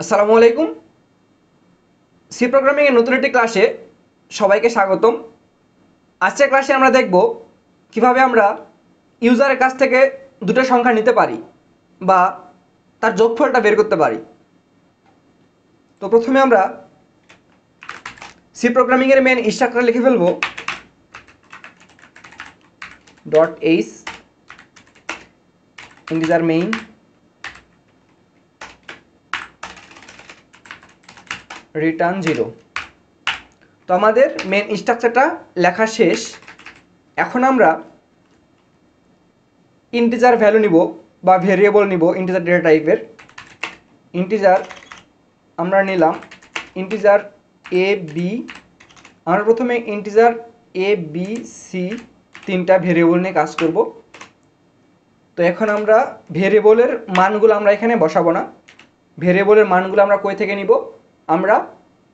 আসসালামু আলাইকুম। C programming এর নতুন একটি ক্লাসে সবাইকে স্বাগতম। আজকের ক্লাসে আমরা দেখব কিভাবে আমরা ইউজারের কাছ থেকে দুটো সংখ্যা নিতে পারি বা তার যোগফলটা বের করতে পারি। তো প্রথমে আমরা সি প্রোগ্রামিং এর মেইন স্ট্রাকচার লিখে ফেলব .h ইন্টিজার মেইন রিটার্ন 0। তো আমাদের মেন স্ট্রাকচারটা লেখা শেষ। এখন আমরা ইন্টিজার ভ্যালু নিব বা ভেরিয়েবল নিব ইন্টিজার ডেটা টাইপের। ইন্টিজার আমরা নিলাম ইন্টিজার এ বি। আমরা প্রথমে ইন্টিজার এ বি সি তিনটা ভেরিয়েবল নিয়ে কাজ করব। তো এখন আমরা ভেরিয়েবলের মানগুলো আমরা এখানে বসাবো না। ভেরিয়েবলের মানগুলো আমরা কই থেকে নিব? আমরা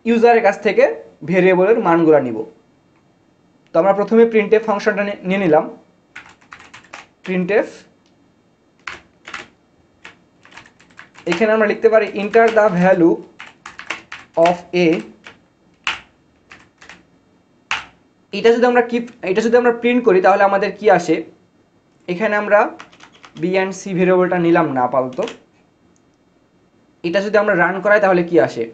ইউজারের কাছ থেকে ভেরিয়েবলের মানগুলো নিব। তো আমরা প্রথমে প্রিন্টএফ ফাংশনটা নিয়ে নিলাম। প্রিন্টএফ, এখানে আমরা লিখতে পারি ইন্টার দ্য ভ্যালু অফ এ। এটা যদি আমরা প্রিন্ট করি তাহলে আমাদের কি আসে? এখানে আমরা বি অ্যান্ড সি ভেরিয়েবলটা নিলাম না আপাতত। এটা যদি আমরা রান করাই তাহলে কি আসে?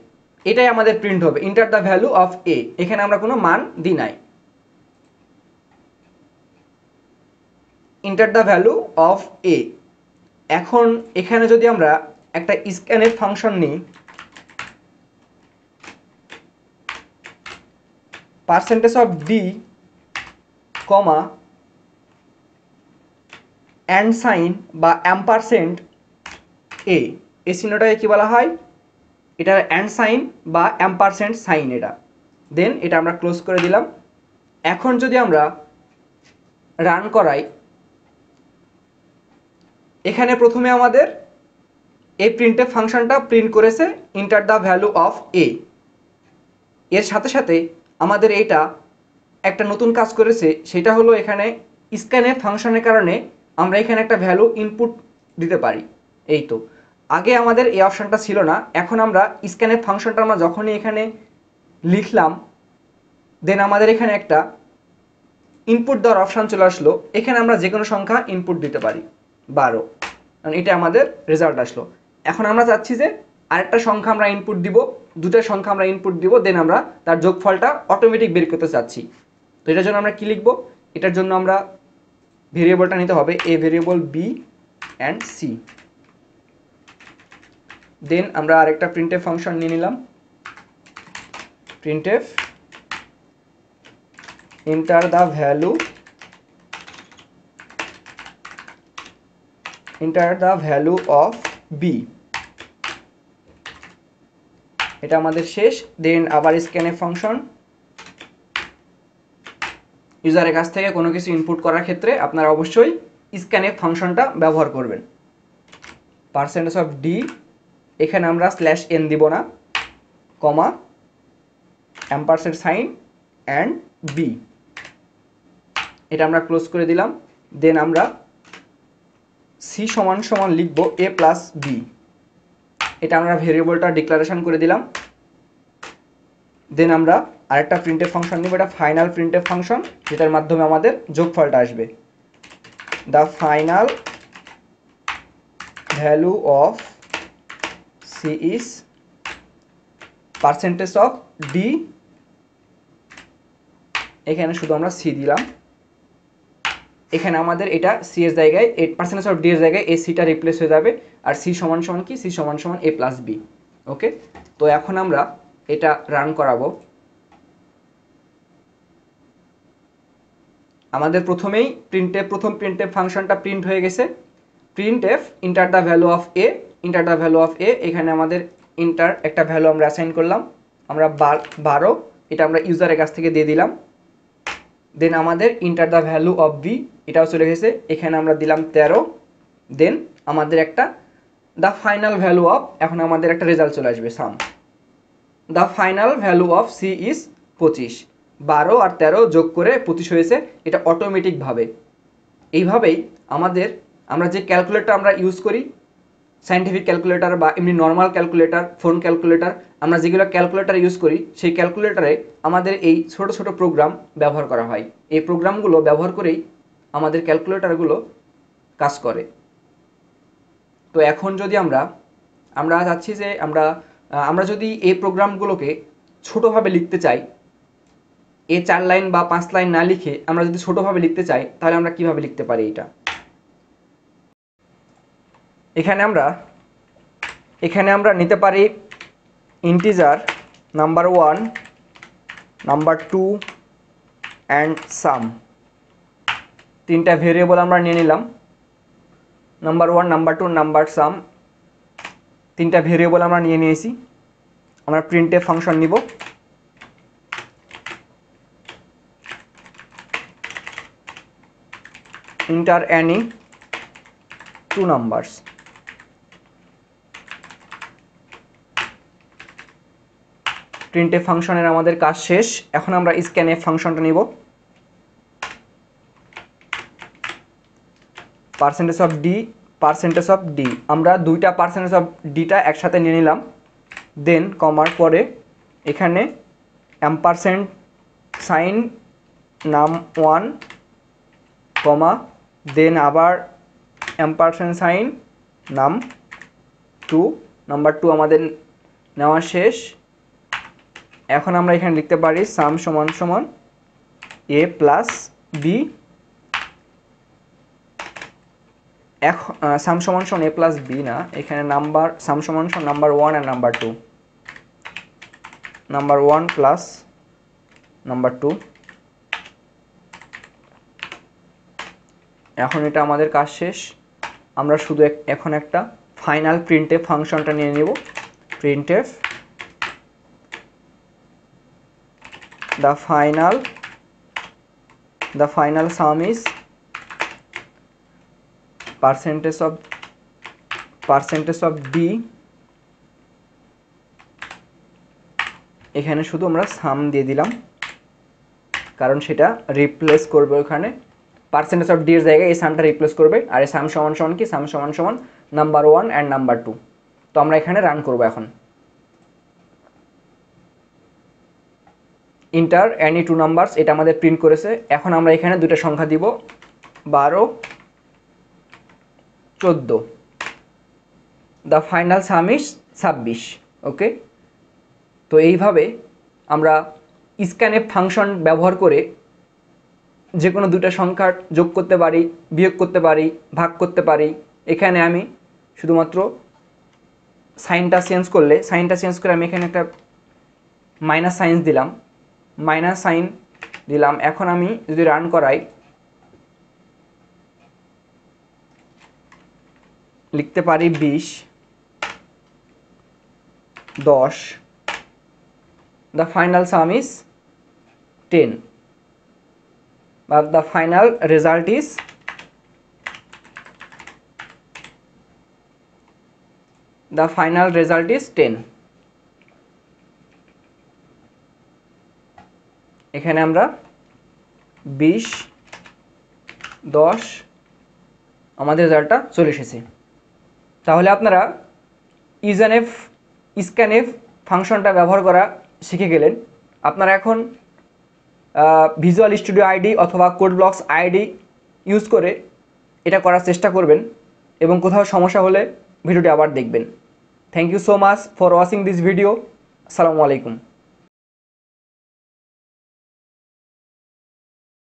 এটাই আমাদের প্রিন্ট হবে, ইন্টার দ্য ভ্যালু অফ এ। এখানে আমরা কোনো মান দিই নাই। Enter the value of a. এখন এখানে যদি আমরা একটা স্ক্যানএফ ফাংশন নিই, percentage of d comma and sign বা অ্যাম্পারসেন্ট এ, এই চিহ্নটাকে কি বলা হয়? এটা অ্যান্ড সাইন বা অ্যাম্পারসেন্ট সাইন এটা। দেন এটা আমরা ক্লোজ করে দিলাম। এখন যদি আমরা রান করাই, এখানে প্রথমে আমাদের এই প্রিন্টএফ ফাংশনটা প্রিন্ট করেছে ইন্টার দ্য ভ্যালু অফ এ। এর সাথে সাথে আমাদের এইটা একটা নতুন কাজ করেছে, সেটা হলো এখানে স্ক্যানএফ ফাংশনের কারণে আমরা এখানে একটা ভ্যালু ইনপুট দিতে পারি। এই তো, আগে আমাদের এই অপশনটা ছিল না। এখন আমরা স্ক্যানএফ ফাংশনটা আমরা যখনই এখানে লিখলাম, দেন আমাদের এখানে একটা ইনপুট দেওয়ার অপশান চলে আসলো। এখানে আমরা যে কোনো সংখ্যা ইনপুট দিতে পারি, 12। কারণ এটা আমাদের রেজাল্ট আসলো। এখন আমরা চাচ্ছি যে আরেকটা সংখ্যা আমরা ইনপুট দিব, দুটো সংখ্যা আমরা ইনপুট দিব, দেন আমরা তার যোগফলটা অটোমেটিক বের করতে চাচ্ছি। তো এটার জন্য আমরা কি লিখব? এটার জন্য আমরা ভেরিয়েবলটা নিতে হবে a variable b and c. Then আমরা আরেকটা প্রিন্টএফ ফাংশন নিয়ে নিলাম, printf enter the value of b. এটা আমাদের শেষ। দেন আবার স্ক্যানএফ ফাংশন। ইউজারের কাছ থেকে কোনো কিছু ইনপুট করার ক্ষেত্রে আপনারা অবশ্যই স্ক্যানএফ ফাংশনটা ব্যবহার করবেন। পার্সেন্টেজ অফ ডি, এখানে আমরা স্ল্যাশ এন দিব না, কমা অ্যাম্পারসেন্ট সাইন অ্যান্ড বি। এটা আমরা ক্লোজ করে দিলাম। দেন আমরা সি সমান সমান লিখব এ প্লাস বি। এটা আমরা ভেরিয়েবলটা ডিক্লারেশন করে দিলাম। দেন আমরা আরেকটা প্রিন্টএফ ফাংশন নিব, এটা ফাইনাল প্রিন্টএফ ফাংশন, যেটার মাধ্যমে আমাদের যোগফলটা আসবে। The final value of C is percentage of d. এখানে শুধু আমরা সি দিলাম। এখানে আমাদের এটা সি এর জায়গায় পার্সেন্টেজ অফ ডি এর জায়গায় এই সিটা রিপ্লেস হয়ে যাবে। আর সি সমান সমান কি? সি সমান সমান এ প্লাস বি। ওকে, তো এখন আমরা এটা রান করাবো। আমাদের প্রথমেই প্রথম প্রিন্টএফ ফাংশনটা প্রিন্ট হয়ে গেছে। Printf enter the value of A, enter the value of এ। এখানে আমাদের ইন্টার একটা ভ্যালু আমরা অ্যাসাইন করলাম, আমরা 12। এটা আমরা ইউজারের কাছ থেকে দিয়ে দিলাম। দেন আমাদের enter the value of b, এটাও চলে গেছে। এখানে আমরা দিলাম 13। দেন আমাদের একটা দ্য ফাইনাল ভ্যালু অফ, এখন আমাদের একটা রেজাল্ট চলে আসবে sum. The final value of C is 25। 12 আর 13 যোগ করে 25 হয়েছে, এটা অটোমেটিকভাবে। এইভাবেই আমরা যে ক্যালকুলেটর আমরা ইউজ করি সায়েন্টিফিক ক্যালকুলেটর বা এমনি নর্মাল ক্যালকুলেটর, ফোন ক্যালকুলেটর, আমরা যেগুলো ক্যালকুলেটর ইউজ করি সেই ক্যালকুলেটরে আমাদের এই ছোট ছোট প্রোগ্রাম ব্যবহার করা হয়। এই প্রোগ্রামগুলো ব্যবহার করেই আমাদের ক্যালকুলেটরগুলো কাজ করে। তো এখন যদি আমরা চাচ্ছি যে আমরা যদি এই প্রোগ্রামগুলোকে ছোটোভাবে লিখতে চাই, 4 লাইন বা 5 লাইন না লিখে আমরা যদি ছোটোভাবে লিখতে চাই, তাহলে আমরা কিভাবে লিখতে পারি এটা। এখানে আমরা নিতে পারি integer number 1, number 2 and some. 3টা ভেরিয়েবল আমরা নিয়ে নিলাম, নাম্বার 1, নাম্বার 2, নাম্বার সাম। 3টা ভেরিয়েবল আমরা নিয়ে নিয়েছি। আমরা প্রিন্টএফ ফাংশন নিব। enter any 2 numbers। প্রিন্টএফ ফাংশনের আমাদের কাজ শেষ। এখন আমরা scanf ফাংশনটা নিব। %d আমরা দুইটা %d একসাথে নিয়ে নিলাম। দেন কমার পরে এখানে ampersand সাইন num1 কমা দেন আবার ampersand সাইন num2। নাম্বার 2 আমাদের নেওয়া শেষ। এখন আমরা এখানে লিখতে পারি সাম সমান সমান a প্লাস b। সাম সমান সমান a প্লাস b না, এখানে নাম্বার সাম সমান সমান নাম্বার 1 আর নাম্বার 2, নাম্বার 1 প্লাস নাম্বার 2। এখন এটা আমাদের কাজ শেষ। আমরা শুধু এখন একটা ফাইনাল প্রিন্টএফ ফাংশনটা নিয়ে নেব। Printf the final sum is percentage of d। এখানে শুধু আমরা সাম দিয়ে দিলাম, কারণ সেটা রিপ্লেস করবে ওখানে পার্সেন্টেজ অফ ডি এর জায়গায় এই সামটা রিপ্লেস করবে। আর এই সাম সমান সমান কি, সাম সমান সমান নাম্বার 1 অ্যান্ড নাম্বার 2। তো আমরা এখানে রান করব। এখন ইন্টার এনি 2 নাম্বারস, এটা আমাদের প্রিন্ট করেছে। এখন আমরা এখানে দুটো সংখ্যা দিব, 12, 14। The final some is 26। ওকে, তো এইভাবে আমরা স্ক্যানএফ ফাংশন ব্যবহার করে যে কোনো দুটো সংখ্যার যোগ করতে পারি, বিয়োগ করতে পারি, ভাগ করতে পারি। এখানে আমি শুধুমাত্র সাইনটা চেঞ্জ করে আমি এখানে একটা মাইনাস সাইন দিলাম। এখন আমি যদি রান করাই, লিখতে পারি 20, 10। The final some is 10, but the final result is the final result is 10। এখানে আমরা 20, 10 আমাদের রেজাল্টটা চলে এসেছে। তাহলে আপনারা স্ক্যানএফ ফাংশনটা ব্যবহার করা শিখে গেলেন। আপনারা এখন ভিজুয়াল স্টুডিও আইডি অথবা কোড ব্লকস আইডি ইউজ করে এটা করার চেষ্টা করবেন এবং কোথাও সমস্যা হলে ভিডিওটি আবার দেখবেন। Thank you so much for watching this video. আসসালামু আলাইকুম।